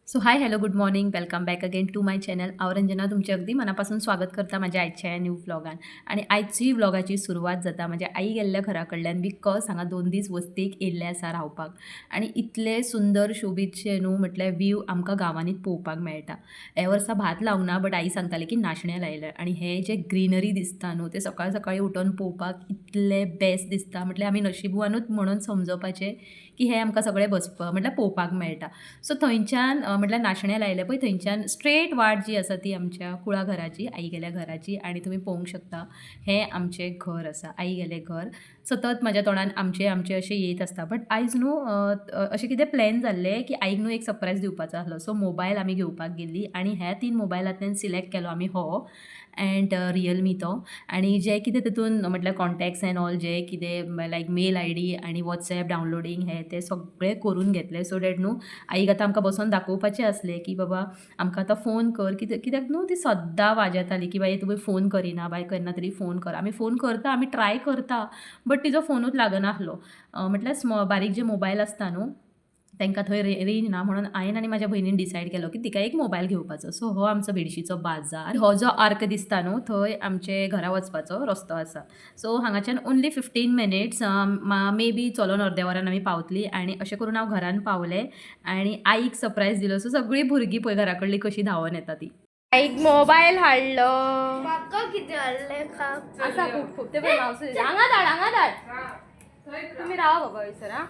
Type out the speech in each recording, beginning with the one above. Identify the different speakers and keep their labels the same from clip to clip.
Speaker 1: So hi hello good morning welcome back again to my channel हांव रंजना तुमचे अगदी मनापासून स्वागत करता माझ्या आयच्या न्यू व्लॉगान आणि आयची व्लॉगाची सुरवात जाता माझ्या आई गेल्ल्या घरा कडल्यान बिकॉज हांगा 2 दीस वस्तीक येयल्ले आसा रावपाक आणि इतले सुंदर शोभीतशे न्हू म्हटल्यार व्यू आमकां गांवांनीच पळोवपाक मेळटा. हे वर्सा भात लावना बट आई सांगताली की नाशणे लायले आणि हे जे ग्रीनरी दिसता न्हू ते सकाळी सकाळी उठून पळोवपाक इतले बेस्ट दिसता म्हटल्यार आमी नशिबवानूच म्हणून समजपाचें की हे आमकां सगळें म्हटल्यार पळोवपाक मेळटा. सो थंयच्यान म्हटल्यार नाशणे लायले पळय थंयच्यान स्ट्रेट वाट जी आसा ती आमच्या कुळा घराची आई गेल्या घराची आणि तुमी पळोवंक शकता हें आमचें घर आसा आई गेलें घर. सतत म्हाज्या तोंडान आमचें आमचें अशें येत आसता बट आयज न्हू अशें कितें प्लॅन जाल्लें की आईक न्हू एक सरप्रायज दिवपाचो आसलो. सो मोबायल आमी घेवपाक गेल्लीं आणि ह्या 3 मोबायलांतल्यान सिलेक्ट केलो आमी हो एंड रियलमी तो आणि जे कितें तितून म्हटल्यार कॉन्टॅक्ट्स एंड ऑल जे कितें लायक मेल आय डी आणि वॉट्सॅप डावनलोडींग हे ते सगळें करून घेतलें सो डॅट न्हू आईक आतां आमकां बसून दाखोवपाचें आसलें की बाबा आमकां आतां फोन कर कित्याक न्हू ती सद्दां वाजयताली की बाय तुमी फोन करिना बाय केन्ना तरी फोन कर. आमी फोन करता आमी ट्राय करता बट तिजो फोनूच लागनासलो. म्हटल्यार बारीक जे मोबायल आसता न्हू तांकां थंय रेंज ना म्हणून हांवें आनी म्हाज्या भयणीन डिसायड केलो की तिका एक मोबायल घेवपाचो. सो हो आमचो बेडशीचो बाजार. हो जो आर्क दिसता न्हू थंय आमचे घरा वचपाचो रस्तो आसा. सो हांगाच्यान ओन्ली 15 मिनिट्स मे बी चलोन अर्द्या वरान आमी पावतलीं आणि अशें करून हांव घरान पावलें आणि आईक सरप्रायज दिलो. सो सगळीं भुरगीं पळय घरा कडलीं कशीं धांवून येता ती. आईक मोबायल हाडलो.
Speaker 2: म्हाका कितें हाडलें खावपाक?
Speaker 1: आसा खूब खूब ते पळय मावसो हांगा धाड. तुम्ही रावा बाबा हयसर हां.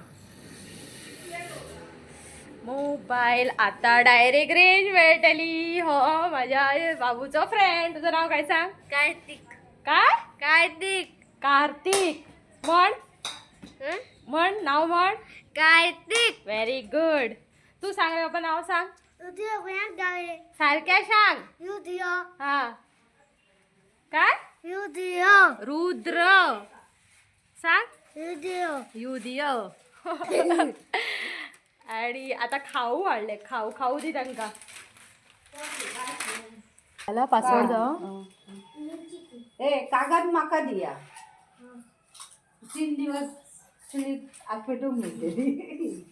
Speaker 1: मोबाईल आता डायरेक्ट रेंज मेळटली. हो माझ्या बाबूचो फ्रेंड. तुझं नाव काय सांग?
Speaker 2: कार्तिक.
Speaker 1: काय?
Speaker 2: कार्तिक.
Speaker 1: कार्तिक. म्हण म्हण नाव म्हण.
Speaker 2: कार्तिक.
Speaker 1: Very good. तू सांग रे बाबा नाव सांग.
Speaker 2: उद्या गोंयांत गावे.
Speaker 1: सारख्या सांग.
Speaker 2: युधियो.
Speaker 1: हा काय?
Speaker 2: युधियो.
Speaker 1: रुद्र. सांग.
Speaker 2: युधियो.
Speaker 1: युधिय. आणि आता खाऊ हाडले खाऊ खाऊ दी तांकां. मला पासवर्ड जावं.
Speaker 3: ए कागद म्हाका दिया 3 दिवस आपेटूंक मिळटली.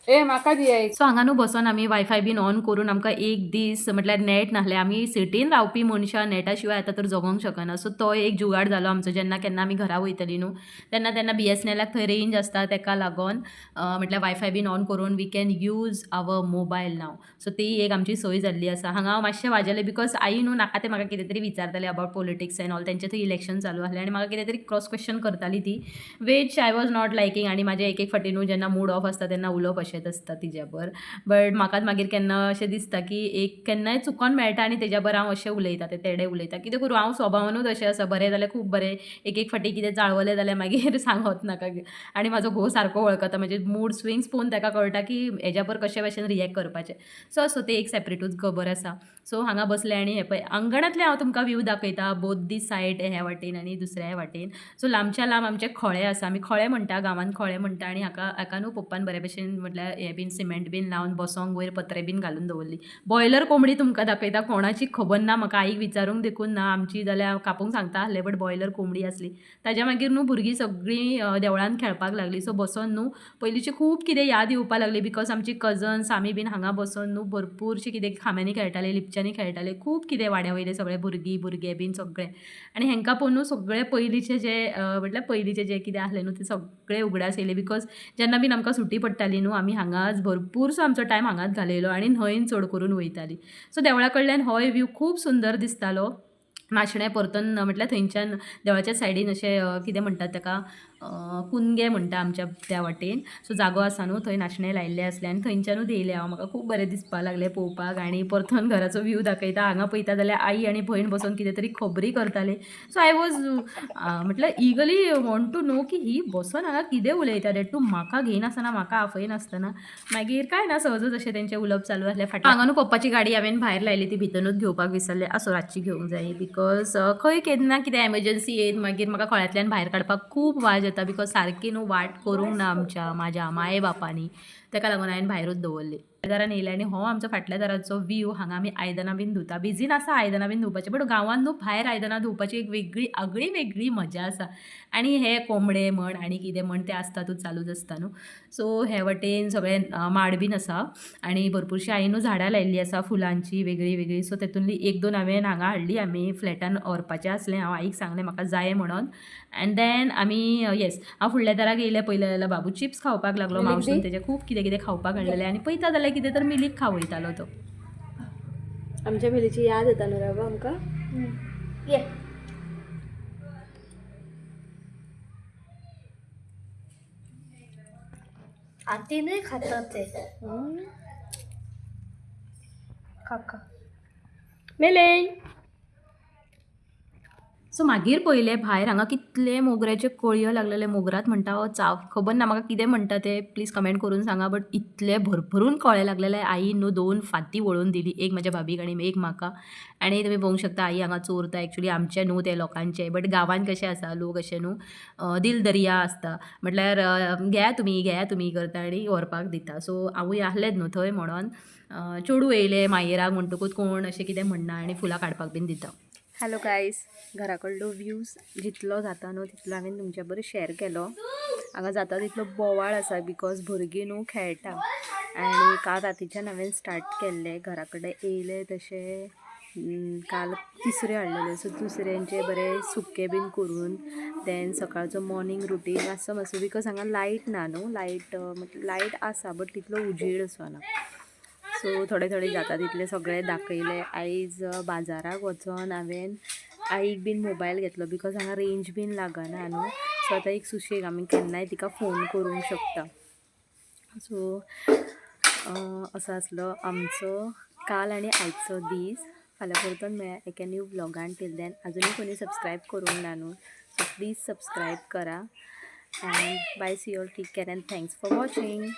Speaker 1: ए म्हाका दिया एक. सो हांगा न्हू बसून आमी वायफाय बीन ऑन करून आमकां एक दीस म्हटल्यार नेट नासलें. आमी सिटीन रावपी मनशां नेटा शिवाय आतां तर जगोंक शकना. सो तो एक जुगाड जालो आमचो जेन्ना केन्ना आमी घरा वयतलीं न्हू तेन्ना BSNLाक थंय रेंज आसता तेका लागोन म्हटल्यार वायफाय बीन ऑन करून we can use our mobile नाव. सो ती एक आमची सोय जाल्ली आसा. हांगा हांव मातशें वाजयलें बिकॉज आई न्हू नाका तें म्हाका कितें तरी विचारताली अबावट पॉलिटिक्स एंड ऑल. तेंचें थंय इलेक्शन चालू आसलें आनी म्हाका कितें तरी क्रॉस क्वेश्चन करताली ती which I was not liking आनी म्हाजें एक फावटी न्हू जेन्ना मूड ऑफ आसता तेन्ना उलोवप अशेंच आसता तिच्या बट म्हाकाच मागीर केन्ना अशें दिसता की एक केन्नाय चुकोन मेळटा आनी तेज्या बरोबर हांव अशें उलयतां ते तेडे उलयता. कितें करूं हांव स्वभावानूच अशें आसा. बरें जाल्यार खूब बरें एक फावटी कितें जाळवलें जाल्यार मागीर सांगत नाका आनी म्हाजो घोव सारको वळखता म्हणजे मूड स्विंग्स पळोवन ताका कळटा की हेज्या बरोबर कशे भशेन रियॅक्ट करपाचें. सो ते एक सेपरेटूच खबर आसा. सो हांगा बसलें आनी हें पळय अंगणांतलें हांव तुमकां व्यू दाखयतां बोथ दी सायड ह्या वाटेन आनी दुसऱ्या वाटेन. सो लांबच्या लांब आमचे खळे आसा. आमी खळे म्हणटा गांवांत खळे म्हणटा आनी हाका न्हू पप्पान बरे भशेन म्हटल्यार हें बीन सिमेंट बीन लावन बसोंक वयर पत्रे बीन घालून दवरली. बॉयलर कोंबडी तुमकां दाखयता कोणाची खबर ना म्हाका आईक विचारूंक देखून ना आमची जाल्यार हांव कापूंक सांगता आसलें बट बॉयलर कोंबडी आसली. ताज्या मागीर न्हू भुरगीं सगळीं देवळान खेळपाक लागलीं. सो बसोन न्हू पयलींची खूब कितें याद येवपाक लागली बिकॉज आमची कजन्स आमी बीन हांगा बसोन न्हू भरपूरशें कितें खांब्यांनी खेळटाले लिपच्यांनी खेळटाले खूब कितें वाड्या वयले सगळे भुरगे बीन सगळे आनी हेंकां पळोवन न्हू सगळे पयलींचे जे म्हटल्यार पयलींचे जे कितें आसलें न्हू ते सगळे उगडास येयले बिकॉज जेन्ना बीन आमकां सुटी पडटाली न्हू आमी हांगाच भरपूरसो आमचो टायम हांगाच घालयलो आनी न्हंयेन चड करून वयतालीं. सो देवळा कडल्यान होय व्यू खूब सुंदर दिसतालो. नाशणे परतून म्हटल्यार थंयच्यान देवळाच्या सायडीन अशें कितें म्हणटात ताका कुनगे म्हणटा आमच्या त्या वाटेन. सो जागो आसा न्हू थंय नाशणे लायिल्ले आसले आनी थंयच्यानूच येयलें हांव. म्हाका खूब बरें दिसपाक लागलें पळोवपाक आनी परतून घराचो व्यू दाखयता. हांगा पळयता जाल्यार आई आनी भयण बसून कितें तरी खबरी करताले. सो आय वॉज म्हटल्यार इगली वॉन्ट टू नो की ही बसून हांगा कितें उलयता डॅट टू म्हाका घेयनासतना म्हाका आपयनासतना. मागीर काय ना सहजच अशें तेंचें उलोवप चालू आसलें. हांगा न्हू पप्पाची गाडी हांवें भायर लायली ती भितरूच घेवपाक विसरलें. आसो रातची घेवंक जाय बिकॉज खंय केन्ना कितें एमर्जन्सी येत मागीर म्हाका खळ्यांतल्यान भायर काडपाक खूब वाज येता बिकॉज सारकी न्हू वाट करूंक ना म्हाज्या माये बापानी. ताका लागून हांवें भायरूच दवरली. दारान येयले आनी हो आमचो फाटल्या दाराचो व्यू. हांगा आमी आयदनां बीन धुता. बिझी नासा आयदनां बीन धुवपाचें, बट गांवांत न्हू भायर आयदनां धुवपाची एक वेगळी मजा आसा. आनी हे कोंबडे म्हण आनी कितें म्हण ते आसतातूच, चालूच आसता न्हू. सो हे वटेन सगळें माड बीन आसा आनी भरपूरशीं हांवें झाडां लायिल्लीं आसा फुलांची वेगळी. सो तेतूंतली 1-2 हांवें हांगा हाडलीं. आमी फ्लॅटान व्हरपाचें आसलें, हांव आईक सांगलें म्हाका जाय म्हणून. एंड देन आमी हांव फुडल्या दाराक येयलें पयलें जाल्यार बाबू चिप्स खावपाक लागलो. मावशेन तेजे खूब कितें खावपाक हाडलेलें आनी पळयता जाल्यार कितें तर मिलीक खावयतालो तो.
Speaker 4: आमच्या मिलीची याद येता न्हू रे आमकां.
Speaker 2: ये आतीनय खातात ते काका
Speaker 4: मेले
Speaker 1: सो मागीर पळयलें भायर हांगा कितले मोगऱ्याचे कळयो लागलेले. मोगरात म्हणटा हो चाव, खबर ना म्हाका कितें म्हणटा ते, प्लीज कमेंट करून सांगा. बट इतले भरभरून कळे लागलेले. आई न्हू 2 फांती वळून दिली, एक म्हाज्या भाभीक आनी एक म्हाका. आनी तुमी पळोवंक शकता आई हांगा चोरता. एक्चुअली आमचे न्हू ते लोकांचे, बट गांवांत कशें आसा लोक अशे न्हू दिलदर्या आसता, म्हटल्यार घेया तुमी करता आनी व्हरपाक दिता. सो हांवूय आहलेंच न्हू थंय म्हणोन चेडूं येयलें मायराक म्हणटकूच कोण अशें कितें म्हणना आनी फुलां काडपाक बीन दिता.
Speaker 4: हॅलो गायज, घरा कडलो व्ह्यूज जितलो जाता न्हू तितलो हांवें तुमच्या बरोबर शेअर केलो. हांगा जाता तितलो बोवाळ आसा बिकॉज भुरगीं न्हू खेळटा. आनी काल रातीच्यान हांवें स्टार्ट केल्लें घरा कडेन येयलें तशें. काल तिसऱ्यो हाडलेल्यो, सो तिसऱ्यांचे बरें सुकें बीन करून देन सकाळचो मॉर्निंग रुटीन मातसो बिकॉज हांगा लायट ना न्हू. लायट आसा बट तितलो उजेड असो ना. सो थोडे जाता तितले सगळें दाखयलें. आयज बाजाराक वचोन हांवें आईक बीन मोबायल घेतलो बिकॉज हांगा रेंज बीन लागना न्हू. सो आतां एक सुशेग आमी केन्नाय तिका फोन करूंक शकता. सो असो आसलो आमचो काल आनी आयचो दीस. फाल्यां परतून मेळया एका न्यू व्लॉगान. टील देन अजुनूय कोणी सबस्क्रायब करूंक ना न्हू, सो प्लीज सबस्क्रायब करा. And bye, see you all, take care and thanks for watching.